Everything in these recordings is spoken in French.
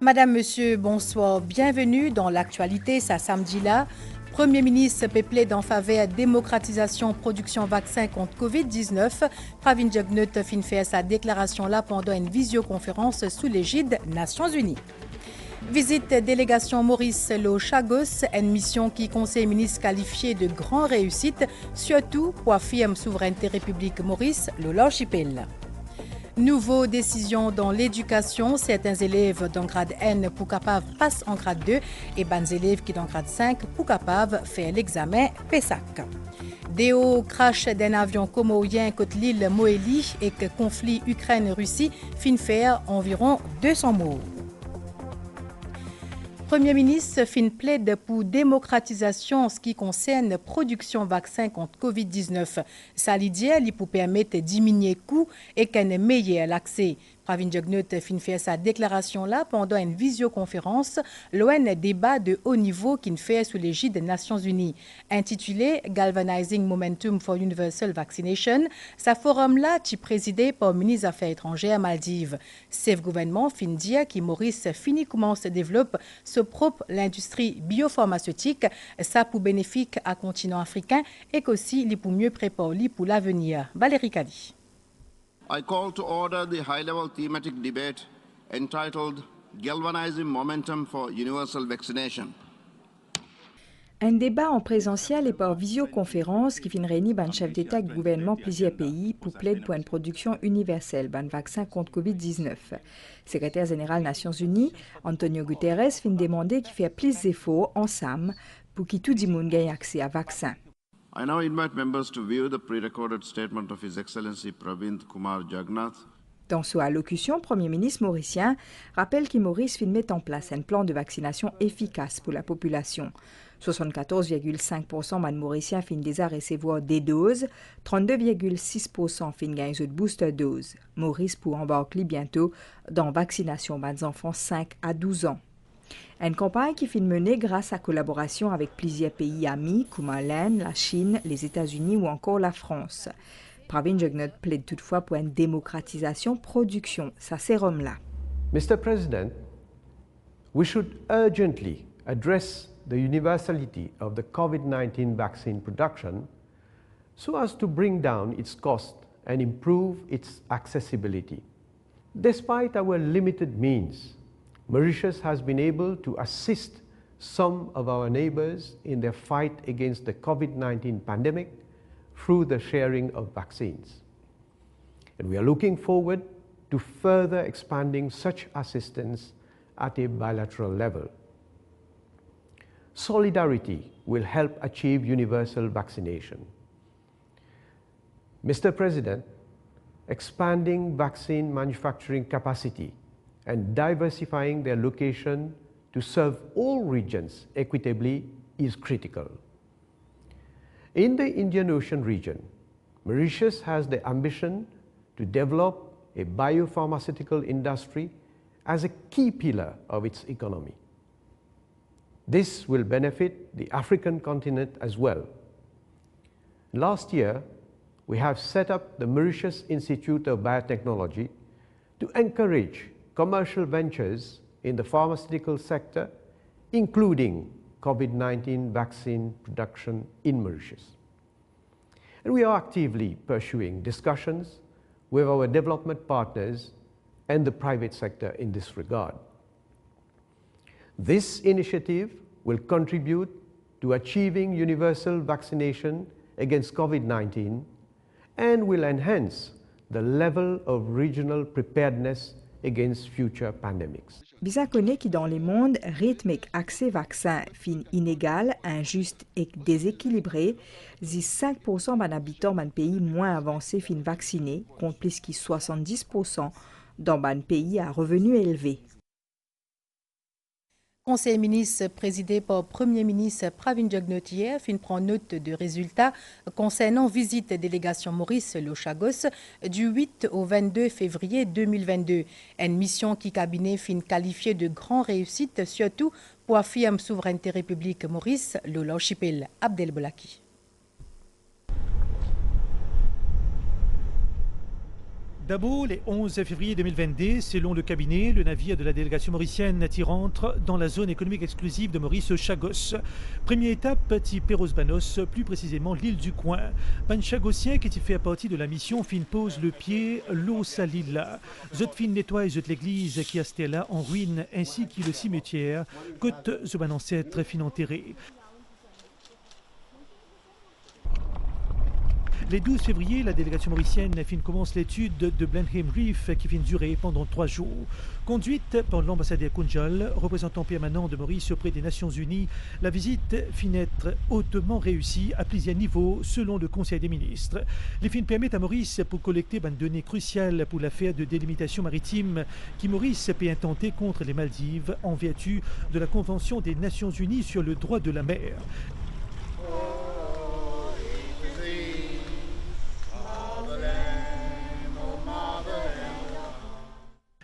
Madame, Monsieur, bonsoir. Bienvenue dans l'actualité, ça samedi là. Premier ministre peuplé en faveur démocratisation production vaccin contre Covid-19. Pravin Jugnut fin fait sa déclaration là pendant une visioconférence sous l'égide Nations Unies. Visite délégation Maurice Lo Chagos, une mission qui conseille ministre qualifié de grande réussite, surtout pour affirmer souveraineté République Maurice Lo l'archipel. Nouveau décision dans l'éducation, certains élèves d'un grade N pour capable passent en grade 2 et bonnes élèves qui dans grade 5 pour capable faire l'examen PESAC. Déo crash d'un avion comorien contre l'île Moélie et que conflit Ukraine-Russie fin faire environ 200 morts. Premier ministre fin plaide pour démocratisation en ce qui concerne production vaccin contre Covid-19. Ça l'idée pour permettre de diminuer coûts et qu'un meilleur l'accès. Pravin Jugnut fin fait sa déclaration là pendant une visioconférence, l'ON débat de haut niveau qui fait sous l'égide des Nations Unies. Intitulé Galvanizing Momentum for Universal Vaccination, sa forum là est présidé par le ministre des Affaires étrangères Maldives. Ce gouvernement fin dire que Maurice fini commence à développer ce propre l'industrie biopharmaceutique, ça pour bénéfice à continent africain et qu'aussi li pour mieux préparer pour l'avenir. Valérie Kali. I call to order the high-level thematic debate entitled Galvanizing Momentum for Universal Vaccination. Un débat en présentiel et par visioconférence qui finit réunir ban chef d'État et de gouvernement plusieurs pays pour plaider pour une production universelle ban vaccin contre Covid-19. Secrétaire général Nations Unies, Antonio Guterres fin demander qu'il fait plus d'efforts ensemble pour que tout le monde gagne accès à vaccin. I now invite members to view the pre-recorded statement of His Excellency Pravind Kumar Jagannath. Dans son allocution, Premier ministre mauricien rappelle que Maurice met en place un plan de vaccination efficace pour la population. 74,5% de Mauriciens fin déjà recevoir des doses, 32,6% fin gagner de booster dose. Maurice pour embarquer bientôt dans vaccination des enfants 5 à 12 ans. Une campagne qui est menée grâce à collaboration avec plusieurs pays amis comme l'Inde, la Chine, les États-Unis ou encore la France. Pravin Jugnut plaide toutefois pour une démocratisation production, ça sérum-là. Mr. President, we should urgently address the universality of the COVID-19 vaccine production so as to bring down its cost and improve its accessibility. Despite our limited means, Mauritius has been able to assist some of our neighbors in their fight against the COVID-19 pandemic through the sharing of vaccines. And we are looking forward to further expanding such assistance at a bilateral level. Solidarity will help achieve universal vaccination. Mr. President, expanding vaccine manufacturing capacity and diversifying their location to serve all regions equitably is critical. In the Indian Ocean region, Mauritius has the ambition to develop a biopharmaceutical industry as a key pillar of its economy. This will benefit the African continent as well. Last year, we have set up the Mauritius Institute of Biotechnology to encourage commercial ventures in the pharmaceutical sector, including COVID-19 vaccine production in Mauritius. And we are actively pursuing discussions with our development partners and the private sector in this regard. This initiative will contribute to achieving universal vaccination against COVID-19 and will enhance the level of regional preparedness against future pandemics. Bisa connaît que dans le monde, rythme et accès vaccin fin inégal, injuste et déséquilibré, 5% des habitants d'un pays moins avancé fin vaccinés, contre plus que 70% dans un pays à revenus élevés. Conseil ministre présidé par Premier ministre Pravin Jugnut hier fin prend note de résultats concernant visite délégation Maurice Lo Chagos du 8 au 22 février 2022. Une mission qui cabinet fin qualifiée de grande réussite, surtout pour affirmer souveraineté République Maurice Lo l'archipel. Abdel Bolaki. D'abord, le 11 février 2022, selon le cabinet, le navire de la délégation mauricienne rentre dans la zone économique exclusive de Maurice Chagos. Première étape, Perros Banos, plus précisément l'île du Coin. Ban Chagosien qui fait partie de la mission fin pose le pied l'eau salila. Zot fin nettoie zot l'église qui est là en ruine ainsi que le cimetière côte ban ancêtre fin enterré. Le 12 février, la délégation mauricienne commence l'étude de Blenheim Reef qui durer pendant 3 jours. Conduite par l'ambassadeur Kunjal, représentant permanent de Maurice auprès des Nations Unies, la visite être hautement réussie à plusieurs niveaux selon le Conseil des ministres. Les fins permettent à Maurice pour collecter des données cruciales pour l'affaire de délimitation maritime qui Maurice peut intenter contre les Maldives en vertu de la Convention des Nations Unies sur le droit de la mer.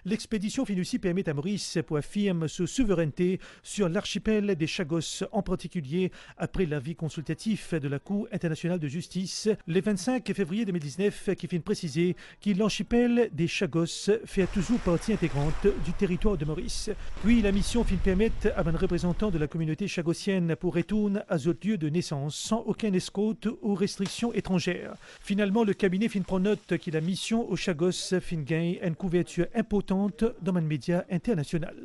L'expédition FINUSI permet à Maurice pour affirmer sa souveraineté sur l'archipel des Chagos, en particulier après l'avis consultatif de la Cour internationale de justice le 25 février 2019 qui vient préciser que l'archipel des Chagos fait toujours partie intégrante du territoire de Maurice. Puis la mission permet à un représentant de la communauté chagosienne pour retourner à ce lieu de naissance sans aucun escorte ou restrictions étrangères. Finalement, le cabinet prend note que la mission au Chagos gagne une couverture importante dans un média international.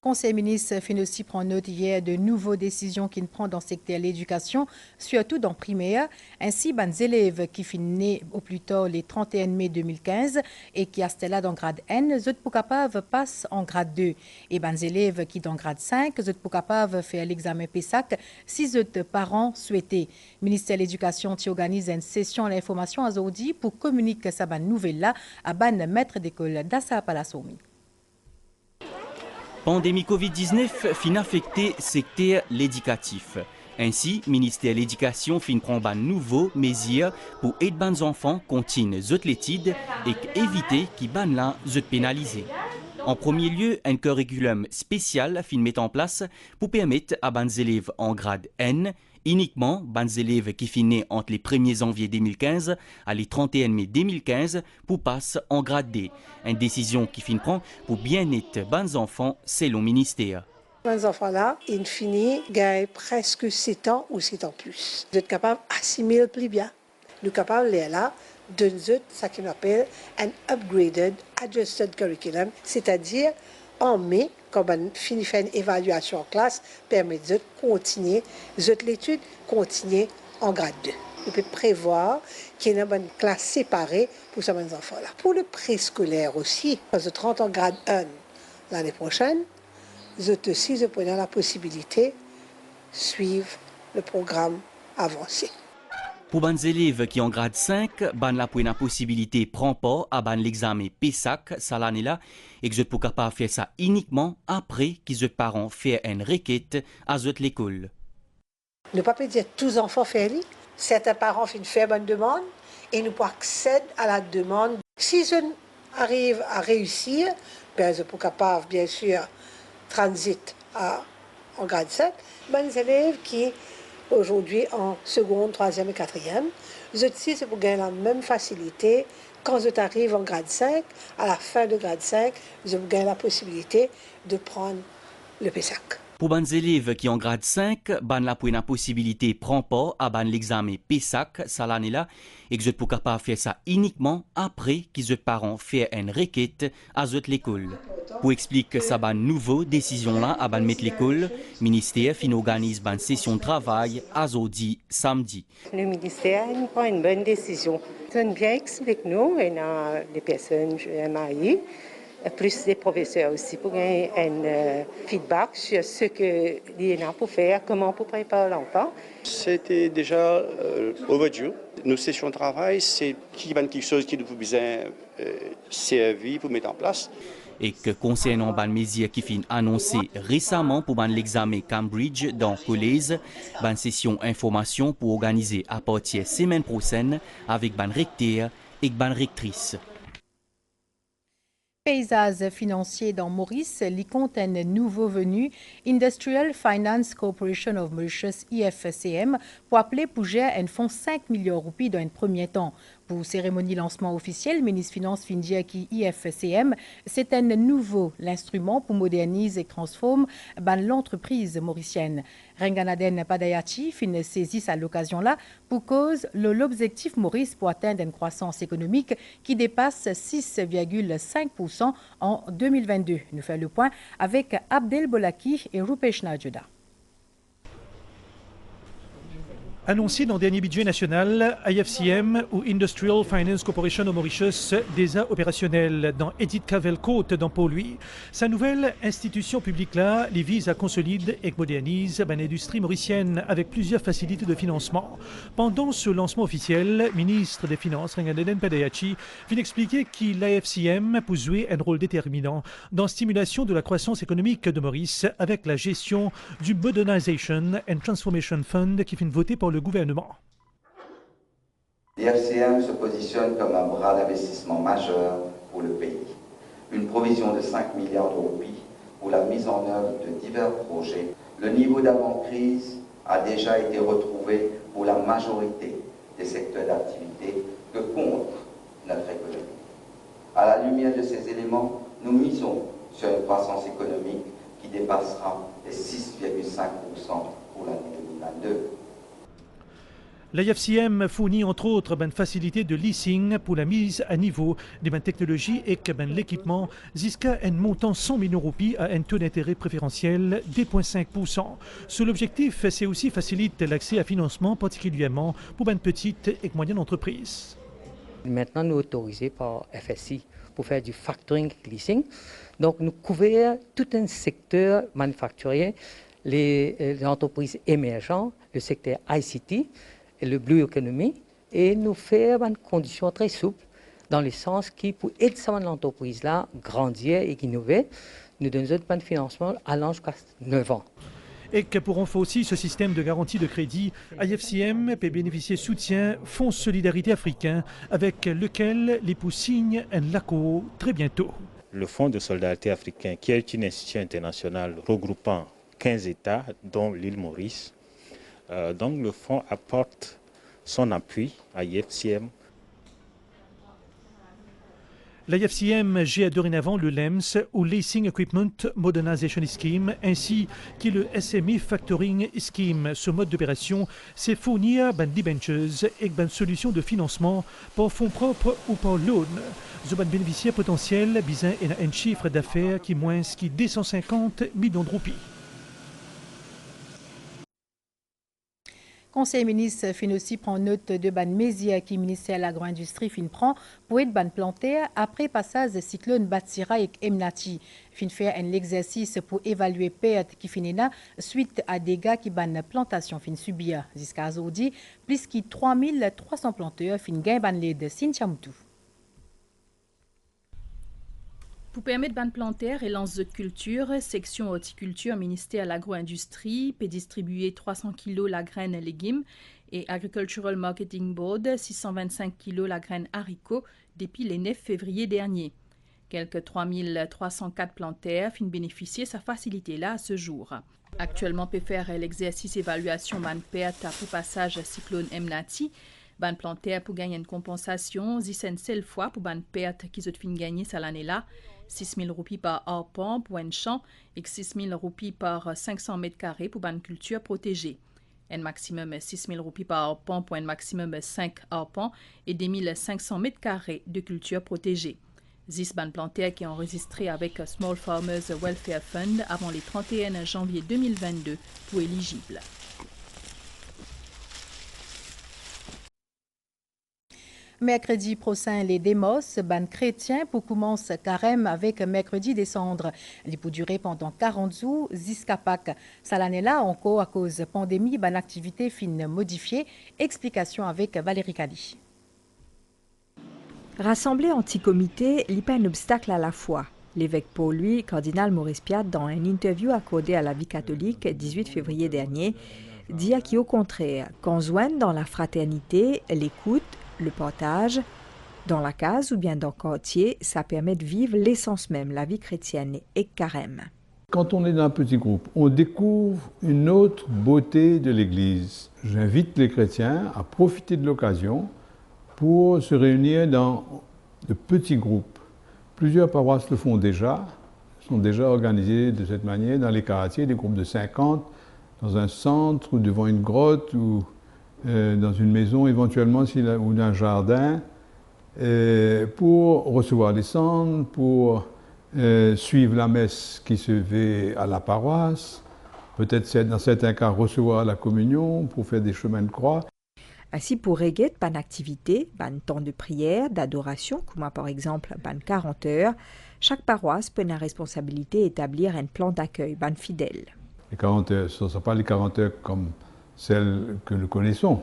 Le Conseil ministre FINUSI prend note hier de nouvelles décisions qu'il prend dans le secteur de l'éducation, surtout dans le primaire. Ainsi, les élèves qui finissent au plus tard le 31 mai 2015 et qui sont là dans le grade N, ils sont capables de passer en grade 2. Et les élèves qui sont dans le grade 5, ils sont capables de faire l'examen PESAC si leurs parents souhaitent. Le ministère de l'Éducation organise une session d'information aujourd'hui pour communiquer cette nouvelle-là à les maîtres d'école d'Assa Palasomi. Pandémie Covid-19 fin affecté secteur l'éducatif. Ainsi, le ministère de l'Éducation fin prend de nouveaux mesures pour aider les enfants continuer l'étude et éviter qu'ils soient pénalisés. En premier lieu, un curriculum spécial fin met en place pour permettre à les élèves en grade N uniquement les élèves qui finissent entre les 1er janvier 2015 et les 31 mai 2015 pour passer en grade D. Une décision qui fin prend pour bien-être des enfants selon le ministère. Les enfants-là, ils finissent presque 7 ans ou 7 ans plus. Vous êtes capable d'assimiler plus bien. Nous sommes capables là de ce qu'on appelle un upgraded, adjusted curriculum, c'est-à-dire en mai, quand on finit faire une évaluation en classe, permet de continuer l'étude, continuer en grade 2. On peut prévoir qu'il y ait une classe séparée pour ces enfants-là. Pour le préscolaire aussi, quand vous rentrez en grade 1 l'année prochaine, vous aussi avez la possibilité de suivre le programme avancé. Pour les élèves qui ont grade 5, la possibilité de prendre part à l'examen PESAC cette année-là et que vous êtes capable de faire ça uniquement après que vos parents font une requête à l'école. Ne pas dire que tous les enfants font. Certains parents font une demande et nous pouvons accéder à la demande. Si je arrive à réussir, je suis capable, bien sûr, transit en grade 7. Les élèves qui aujourd'hui en seconde, troisième et quatrième, vous aussi, c'est pour gagner la même facilité. Quand vous arrivez en grade 5, à la fin de grade 5, vous avez la possibilité de prendre le PESAC. Pour les élèves qui ont grade 5, la possibilité de prendre part à l'examen PESAC cette année-là et que vous êtes capable de faire ça uniquement après que vos parents font une requête à l'école. Pour expliquer cette nouvelle décision-là à mettre l'école, le ministère organise une session de travail à jeudi, samedi. Le ministère prend une bonne décision. Il bien explique nous, et les personnes MAI, plus des professeurs aussi, pour gagner un feedback sur ce que l'INA peut faire, comment pour préparer l'enfant. C'était déjà overdue. Nos sessions de travail, c'est quelque chose qui nous besoin servir pour mettre en place. Et que concernant les mesures qui sont annoncées récemment pour l'examen Cambridge dans le collège, une session information pour organiser à partir de la semaine prochaine avec les recteurs et les rectrices. Paysage financier dans Maurice, li compte un nouveau venu, Industrial Finance Corporation of Mauritius, IFCM, pour appeler pour gérer un fonds 5 millions de roupies dans un premier temps. Pour cérémonie lancement officiel, ministre Finance Findia qui IFCM, c'est un nouveau l'instrument pour moderniser et transformer l'entreprise mauricienne. Renganaden Padayachi fin saisit à l'occasion là pour cause l'objectif Maurice pour atteindre une croissance économique qui dépasse 6,5% en 2022. Nous faisons le point avec Abdel Bolaki et Rupesh Najuda. Annoncé dans le dernier budget national, IFCM ou Industrial Finance Corporation of Mauritius, déjà opérationnel dans Edith Cavell Côte dans Pau-Louis. Sa nouvelle institution publique-là les vise à consolider et moderniser l'industrie mauricienne avec plusieurs facilités de financement. Pendant ce lancement officiel, ministre des Finances, Renganaden Padayachi, vient expliquer que l'IFCM peut jouer un rôle déterminant dans la stimulation de la croissance économique de Maurice avec la gestion du Modernization and Transformation Fund qui vient voter par le gouvernement. L'IFCM se positionne comme un bras d'investissement majeur pour le pays. Une provision de 5 milliards de roupies pour la mise en œuvre de divers projets. Le niveau d'avant-crise a déjà été retrouvé pour la majorité des secteurs d'activité que compte notre économie. À la lumière de ces éléments, nous misons sur une croissance économique qui dépassera les 6,5% pour l'année 2022. L'IFCM fournit entre autres une facilité de leasing pour la mise à niveau des technologies et l'équipement jusqu'à un montant 100 millions de roupies à un taux d'intérêt préférentiel de 0,5%. Sur l'objectif, c'est aussi faciliter l'accès à financement, particulièrement pour une petite et moyenne entreprise. Maintenant, nous autorisés par FSI pour faire du factoring leasing. Donc, nous couvrons tout un secteur manufacturier, les entreprises émergentes, le secteur ICT, et le Blue Economy, et nous faire une condition très souple dans le sens qui, pour aider l'entreprise-là, grandir et innover, nous donnons un financement allant jusqu'à 9 ans. Et que pour renforcer aussi ce système de garantie de crédit, IFCM peut bénéficier de soutien Fonds Solidarité Africain, avec lequel les poussins signent un accord très bientôt. Le Fonds de Solidarité Africain, qui est une institution internationale regroupant 15 États, dont l'île Maurice, donc le fonds apporte son appui à l'IFCM. L'IFCM gère dorénavant le LEMS ou Leasing Equipment Modernization Scheme ainsi que le SME Factoring Scheme. Ce mode d'opération, c'est fournir des debentures et des solutions de financement par fonds propres ou par loan. Ce bénéficiaire potentiel besoin un chiffre d'affaires qui est moins que 250 millions de roupies. Conseil ministre fin aussi prend note de ban mesures qui ministère de l'agro-industrie fin prend pour être ban plantaire après passage de cyclone Batsira et Emnati. Fin faire un exercice pour évaluer perte qui finira suite à dégâts qui ban plantation fin subir. Jusqu'à aujourd'hui, plus que 3300 planteurs fin gain ban l'aide Sintiamoutou. Pour permettre ban plantaire et lance de culture, section horticulture, ministère de l'agro-industrie peut distribuer 300 kg la graine légumes et Agricultural Marketing Board 625 kg la graine haricots depuis le 9 février dernier. Quelques 3304 plantaires finissent bénéficier de sa facilité-là à ce jour. Actuellement, peut faire l'exercice évaluation ban perte après passage cyclone Emnati. Ban plantaire pour gagner une compensation, c'est une seule fois pour ban perte qui ont fin gagner cette année-là. 6 000 roupies par arpent pour un champ et 6 000 roupies par 500 mètres carrés pour une culture protégée. Un maximum 6 000 roupies par arpent pour un maximum 5 arpents et 2 500 mètres carrés de culture protégée. 10 ban plantaires qui est enregistré avec Small Farmers Welfare Fund avant les 31 janvier 2022 pour éligibles. Mercredi prochain, les démos, ban chrétien pour commencer carême avec mercredi des cendres. Il peut durer pendant 40 jours jusqu'à Pâques. Ça l'année-là, encore à cause de pandémie, ban activité fin modifiée. Explication avec Valérie Kali. Rassemblé en petit comité, il n'y a pas un obstacle à la fois. L'évêque Pau-Louis, cardinal Maurice Piat, dans une interview accordée à la vie catholique 18 février dernier, dit qu'au contraire, qu'on joigne dans la fraternité, l'écoute, le partage, Dans la case ou bien dans le quartier, ça permet de vivre l'essence même, la vie chrétienne et carême. Quand on est dans un petit groupe, on découvre une autre beauté de l'Église. J'invite les chrétiens à profiter de l'occasion pour se réunir dans de petits groupes. Plusieurs paroisses le font déjà, sont déjà organisées de cette manière dans les quartiers, des groupes de 50, dans un centre ou devant une grotte ou dans une maison éventuellement ou dans un jardin, pour recevoir les cendres, pour suivre la messe qui se fait à la paroisse, peut-être dans certains cas recevoir la communion pour faire des chemins de croix. Ainsi, pour régler ban activité, ban temps de prière, d'adoration, comme par exemple ban 40 heures, chaque paroisse peut la responsabilité d'établir un plan d'accueil ban fidèle. Les 40 heures, ce ne sera pas les 40 heures comme celles que nous connaissons,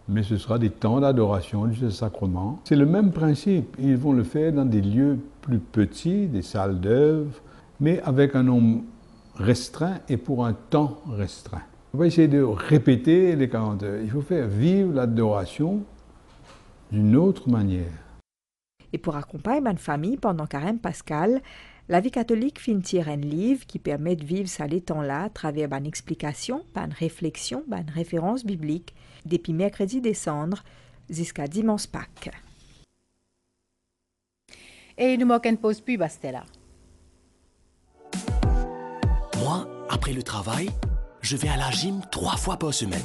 mais ce sera des temps d'adoration du sacrement. C'est le même principe. Ils vont le faire dans des lieux plus petits, des salles d'œuvre, mais avec un nombre restreint et pour un temps restreint. On va essayer de répéter les 40 heures. Il faut faire vivre l'adoration d'une autre manière. Et pour accompagner ma famille pendant carême pascal, la vie catholique finit un livre qui permet de vivre ça les temps-là à travers une explication, une réflexion, une référence biblique, depuis mercredi décembre jusqu'à dimanche Pâques. Et nous manquons une pause pub, Stella. Moi, après le travail, je vais à la gym 3 fois par semaine.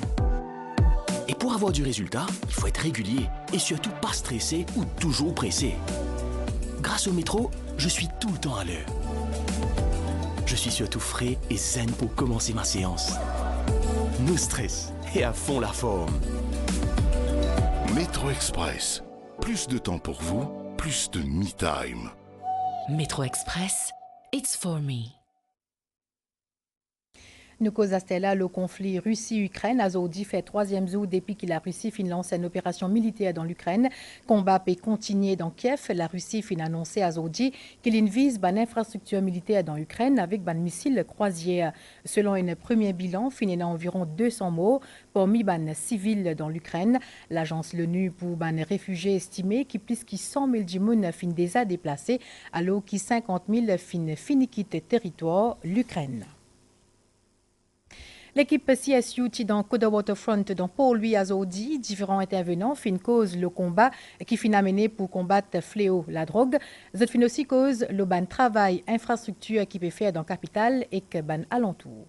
Et pour avoir du résultat, il faut être régulier et surtout pas stressé ou toujours pressé. Grâce au métro, je suis tout le temps à l'heure. Je suis surtout frais et zen pour commencer ma séance. No stress et à fond la forme. Métro Express. Plus de temps pour vous, plus de me-time. Métro Express, it's for me. Nous cause à Stella le conflit Russie-Ukraine. Azodi fait 3e jour depuis que la Russie fin lance une opération militaire dans l'Ukraine. Combat peut continuer dans Kiev. La Russie fin annoncé Azodi qu'il vise une infrastructure militaire dans l'Ukraine avec un missile croisière. Selon un premier bilan, fin y a environ 200 morts parmi les civils dans l'Ukraine. L'agence l'ONU pour les réfugiés estimé qui plus que 100 000 jimoun fin déjà déplacés alors que 50 000 fin quitté territoire l'Ukraine. L'équipe CSU qui dans Coda Waterfront dans Port-Louis Azodi, différents intervenants fin cause le combat qui fin amené pour combattre fléau la drogue. Zot fin aussi cause le ban travail infrastructure qui peut faire dans capitale et que ban alentour.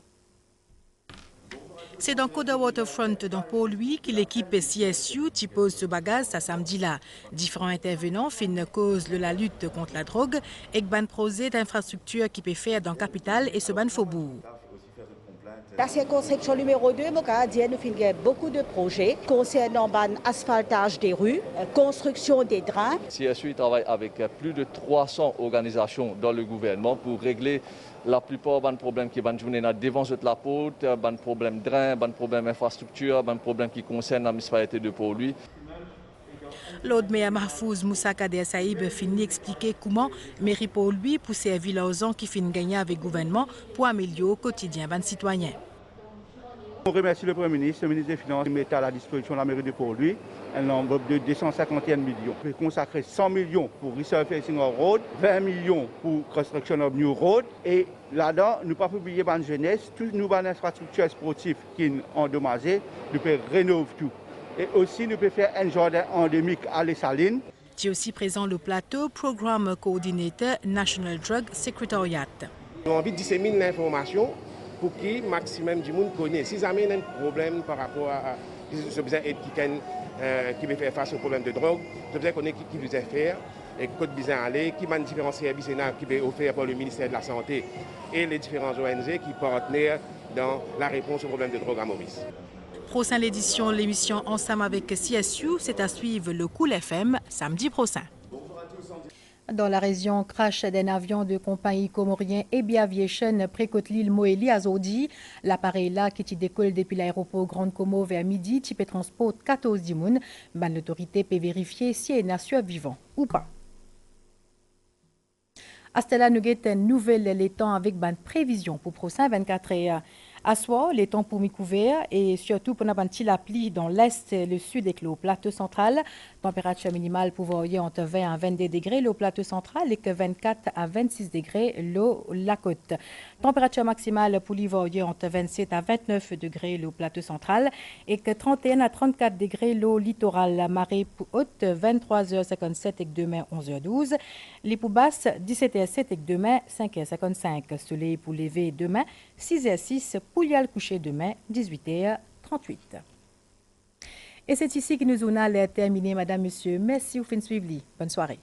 C'est dans Coda Waterfront dans Port-Louis que l'équipe CSU qui pose ce bagage ce samedi-là. Différents intervenants fin cause la lutte contre la drogue et ban projet d'infrastructure qui peut faire dans capitale et ce ban faubourg. La circonscription numéro 2, nous avons beaucoup de projets concernant l'asphaltage des rues, construction des drains. CSU travaille avec plus de 300 organisations dans le gouvernement pour régler la plupart des problèmes qui sont devant la porte, des problèmes de drains, des problèmes d'infrastructure, des problèmes qui concernent la municipalité de Port-Louis. L'autre maire Mahfouz Moussa Kader Saïb finit expliquer comment mairie Port-Louis pour servir aux gens qui finissent gagner avec le gouvernement pour améliorer au quotidien des citoyens. On remercie le Premier ministre, le ministre des Finances qui met à la disposition de la mairie de Port-Louis un enveloppe de 251 millions. On peut consacrer 100 millions pour resurfacing of road, 20 millions pour construction of new road et là-dedans, nous ne pouvons pas oublier la jeunesse, toutes nos infrastructures sportives qui sont endommagées, nous pouvons rénover tout. Et aussi, nous pouvons faire un jardin endémique à Les Salines. Tu es aussi présent le plateau, programme coordinateur National Drug Secretariat. Nous avons envie de disséminer l'information pour que le maximum de monde connaisse. Si jamais il y a un problème par rapport à ce besoin qui veut faire face au problème de drogue, ce besoin connaître qui veut faire, et côté besoin aller, qui m'a différents services qui veut offrir par le ministère de la Santé et les différents ONG qui partenaires dans la réponse au problème de drogue à Maurice. Prochaine édition, l'émission Ensemble avec CSU, c'est à suivre le Cool FM samedi prochain. Dans la région, crash d'un avion de compagnie comorien EBI Aviation près-côte l'île Moélie à Zodi. L'appareil là qui décolle depuis l'aéroport Grande Como vers midi, qui peut transporter 14 dimoun. L'autorité peut vérifier si elle est survivant ou pas. À ce là, nous avons une nouvelle les temps avec une prévision pour prochain 24 heures. À soir, les temps pour mi couvert et surtout pour la pluie dans l'est, le sud et le plateau central. Température minimale pour varier entre 20 à 22 degrés le plateau central et que 24 à 26 degrés la côte. Température maximale pour varier entre 27 à 29 degrés le plateau central et que 31 à 34 degrés le littoral. La marée haute 23h57 et demain 11h12. Les plus basses 17h07 et demain 5h55. Soleil pour lever demain 6h06 pour y aller coucher demain 18h38. Et c'est ici que nous allons terminer, madame, monsieur. Merci, vous faites suivre. Bonne soirée.